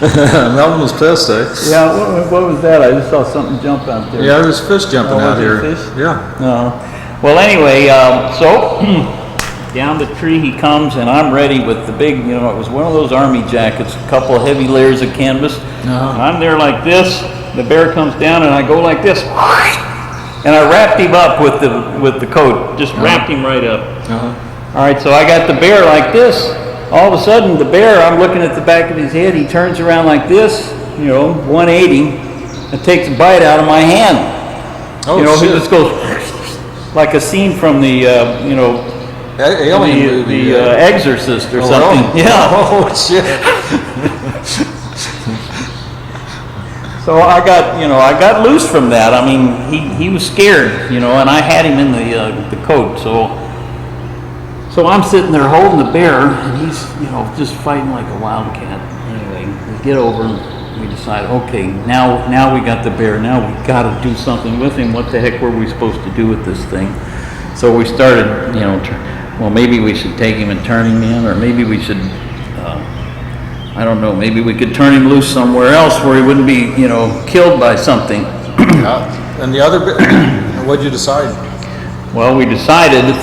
Melvin was pissed, eh? Yeah, what was that? I just saw something jump out there. Yeah, there's fish jumping out here. Fish? Yeah. No. Well, anyway, so down the tree he comes, and I'm ready with the big, it was one of those army jackets, a couple of heavy layers of canvas. And I'm there like this. The bear comes down, and I go like this, and I wrapped him up with the coat. Just wrapped him right up. All right, so I got the bear like this. All of a sudden, the bear, I'm looking at the back of his head, he turns around like this, 180, and takes a bite out of my hand. Oh, he just goes like a scene from the, Alien movie, the Exorcist or something. Oh. Yeah. Oh, shit. So I got loose from that. I mean, he was scared, and I had him in the coat, So I'm sitting there holding the bear, and he's, just fighting like a wildcat. Anyway, we get over, and we decide, okay, now we got the bear. Now we got to do something with him. What the heck were we supposed to do with this thing? So we started, well, maybe we should take him and turn him in, or maybe we should, I don't know, maybe we could turn him loose somewhere else where he wouldn't be, killed by something. And the other bit, what'd you decide? Well,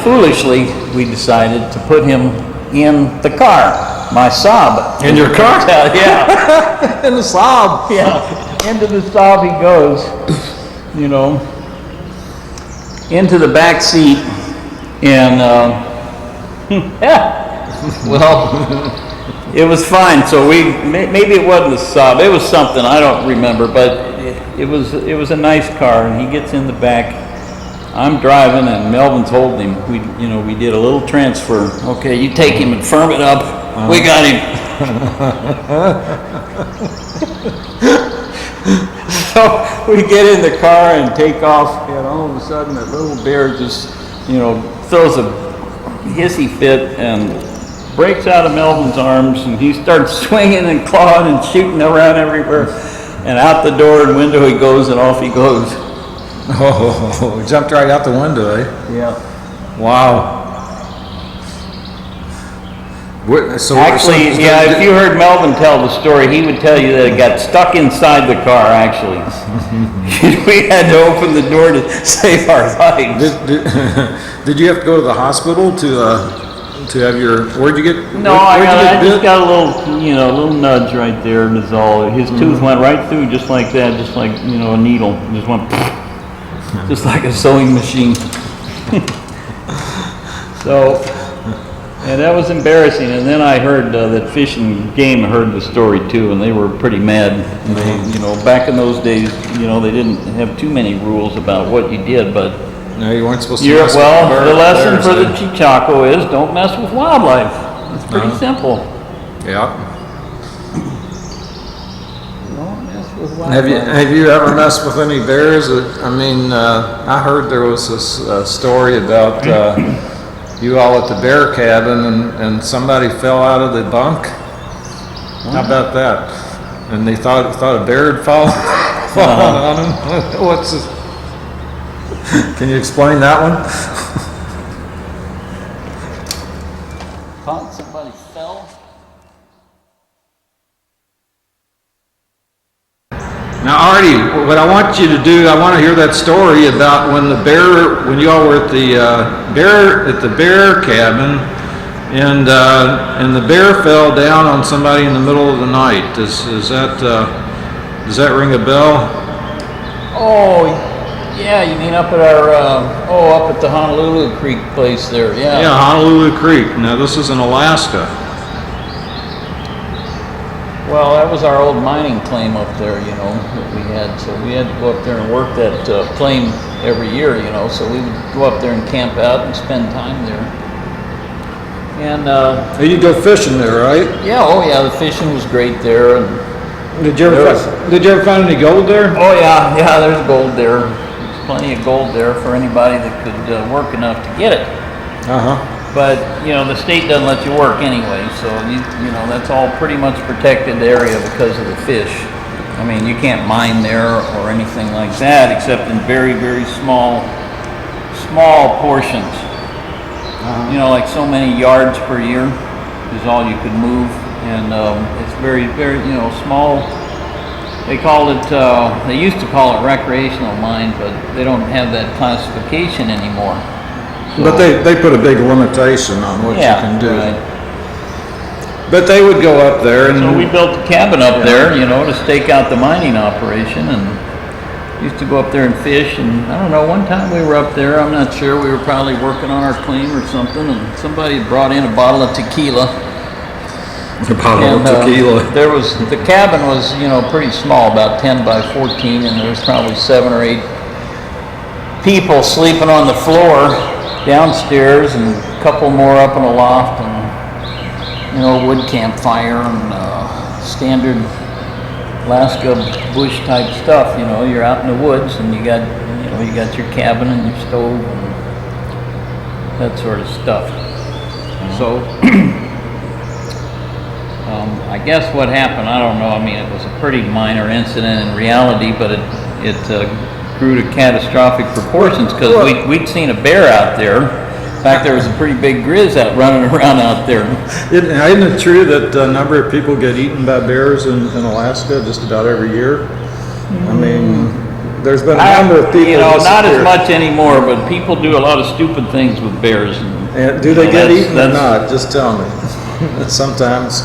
foolishly, we decided to put him in the car, my Saab. In your car? Yeah. In the Saab? Yeah. Into the Saab he goes, into the back seat, and, well, it was fine. So maybe it wasn't the Saab, it was something, I don't remember, but it was a nice car, and he gets in the back. I'm driving, and Melvin's holding him. We did a little transfer. Okay, you take him and firm it up. We got him. So we get in the car and take off, and all of a sudden that little bear just, throws a hissy fit and breaks out of Melvin's arms, and he starts swinging and clawing and shooting around everywhere. And out the door and window he goes, and off he goes. Oh, jumped right out the window, eh? Yeah. Wow. Actually, if you heard Melvin tell the story, he would tell you that it got stuck inside the car, actually. We had to open the door to save our lives. Did you have to go to the hospital to have your, where'd you get? No, I just got a little nudge right there, and is all. His tooth went right through just like that, just like, a needle. Just went, just like a sewing machine. So, and that was embarrassing. And then I heard that Fish and Game heard the story too, and they were pretty mad. And they, back in those days, they didn't have too many rules about what you did, but no, you weren't supposed to. Well, the lesson for the Chichaco is don't mess with wildlife. It's pretty simple. Yeah. Don't mess with wildlife. Have you ever messed with any bears? I heard there was this story about you all at the bear cabin, and somebody fell out of the bunk. How about that? And they thought a bear had fallen on them. What's this? Can you explain that one? Thought somebody fell. Now, Artie, what I want you to do, I want to hear that story about when you all were at the bear cabin, and the bear fell down on somebody in the middle of the night. Does that ring a bell? Oh, yeah. You mean up at our up at the Honolulu Creek place there? Yeah. Yeah, Honolulu Creek. Now this is in Alaska. Well, that was our old mining claim up there, that we had. So we had to go up there and work that claim every year, So we would go up there and camp out and spend time there. And You go fishing there, right? Yeah. The fishing was great there. And Did you ever find any gold there? Oh yeah. There's gold there. There's plenty of gold there for anybody that could work enough to get it. But, the state doesn't let you work anyway, so, that's all pretty much protected area because of the fish. I mean, you can't mine there or anything like that, except in very, very small portions. You know, like so many yards per year is all you could move, and it's very, very, you know, small. They called it, they used to call it recreational mine, but they don't have that classification anymore. So, But they put a big limitation on what you can do. Right. But they would go up there and... So we built a cabin up there, you know, to stake out the mining operation, and used to go up there and fish. And I don't know, one time we were up there, I'm not sure, we were probably working on our claim or something, and somebody brought in a bottle of tequila. There was, the cabin was, you know, pretty small, about 10 by 14, and there was probably 7 or 8 people sleeping on the floor downstairs, and a couple more up in a loft, and you know, wood campfire and standard Alaska bush type stuff. You know, you're out in the woods and you got your cabin and your stove and that sort of stuff. So I guess what happened, I don't know. I mean, it was a pretty minor incident in reality, but it grew to catastrophic proportions because we'd seen a bear out there. In fact, there was a pretty big grizz out running around out there. Isn't it true that a number of people get eaten by bears in Alaska just about every year? I mean, there's been a number of people. You know, not as much anymore, but people do a lot of stupid things with bears. And do they get eaten or not? Just tell me. Sometimes.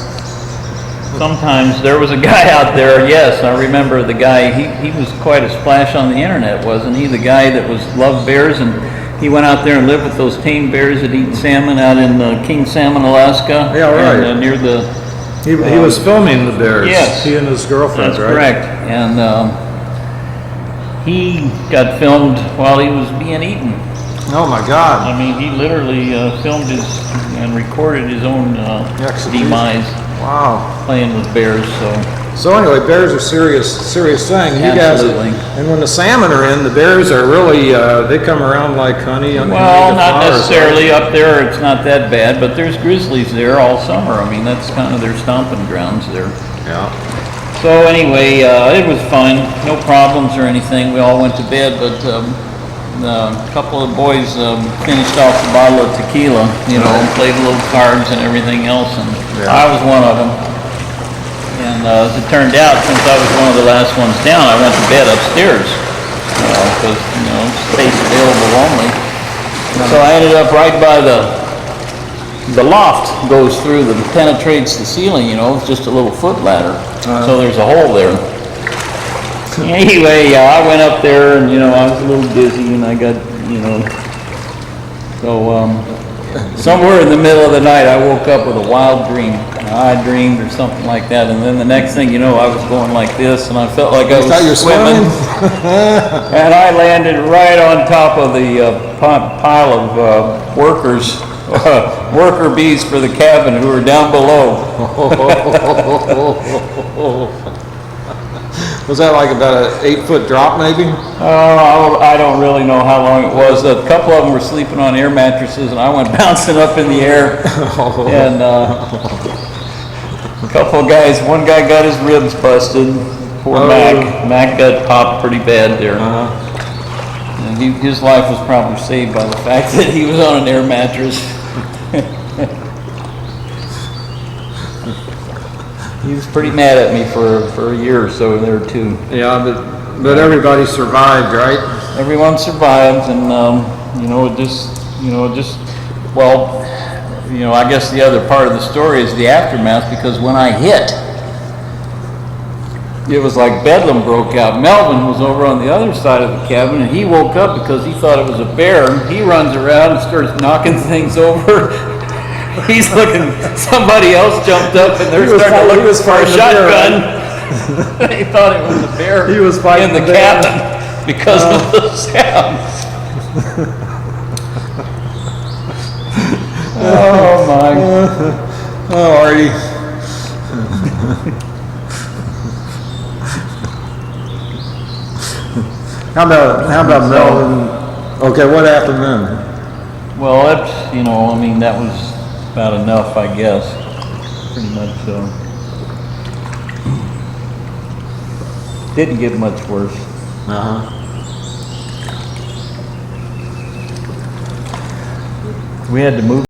Sometimes. There was a guy out there, yes, I remember the guy, he was quite a splash on the internet, wasn't he? The guy that loved bears, and he went out there and lived with those tame bears that eat salmon out in King Salmon, Alaska. Yeah, right. And, near the... He was filming the bears. Yes. He and his girlfriend, that's right? Correct. And he got filmed while he was being eaten. Oh my God. I mean, he literally filmed and recorded his own demise. Wow. Playing with bears, So anyway, bears are serious thing. You Absolutely. guys, and when the salmon are in, the bears are really, they come around like honey. Well, not necessarily up there. It's not that bad, but there's grizzlies there all summer. I mean, that's kind of their stomping grounds there. Yeah. So anyway, it was fun. No problems or anything. We all went to bed, but a couple of boys finished off the bottle of tequila, you know, and played little cards and everything else, and I was one of them. And as it turned out, since I was one of the last ones down, I went to bed upstairs, because, you know, space available only. So I ended up right by the loft goes through, penetrates the ceiling, you know, it's just a little foot ladder. So there's a hole there. Anyway, I went up there and, you know, I was a little dizzy and I got, you know, so somewhere in the middle of the night I woke up with a wild dream. I dreamed or something like that, and then the next thing you know, I was going like this and I felt like I was swimming. And I landed right on top of the pile of workers, worker bees for the cabin who were down below. Was that like about an 8-foot drop, maybe? I don't really know how long it was. A couple of them were sleeping on air mattresses, and I went bouncing up in the air. And a couple of guys, one guy got his ribs busted. Poor Mac. Mac got popped pretty bad there. And his life was probably saved by the fact that he was on an air mattress. He was pretty mad at me for a year or so there too. Yeah, but everybody survived, right? Everyone survived, and well, you know, I guess the other part of the story is the aftermath, because when I hit, it was like bedlam broke out. Melvin was over on the other side of the cabin, and he woke up because he thought it was a bear. He runs around and starts knocking things over. He's looking, somebody else jumped up and they're starting to look for a shotgun. He thought it was a bear. He was fighting in the cabin because of the sounds. Oh my. Oh, Artie. How about Melvin? Okay, what happened then? Well, that's, you know, I mean, that was about enough, I guess. Pretty much so. Didn't get much worse. we had to move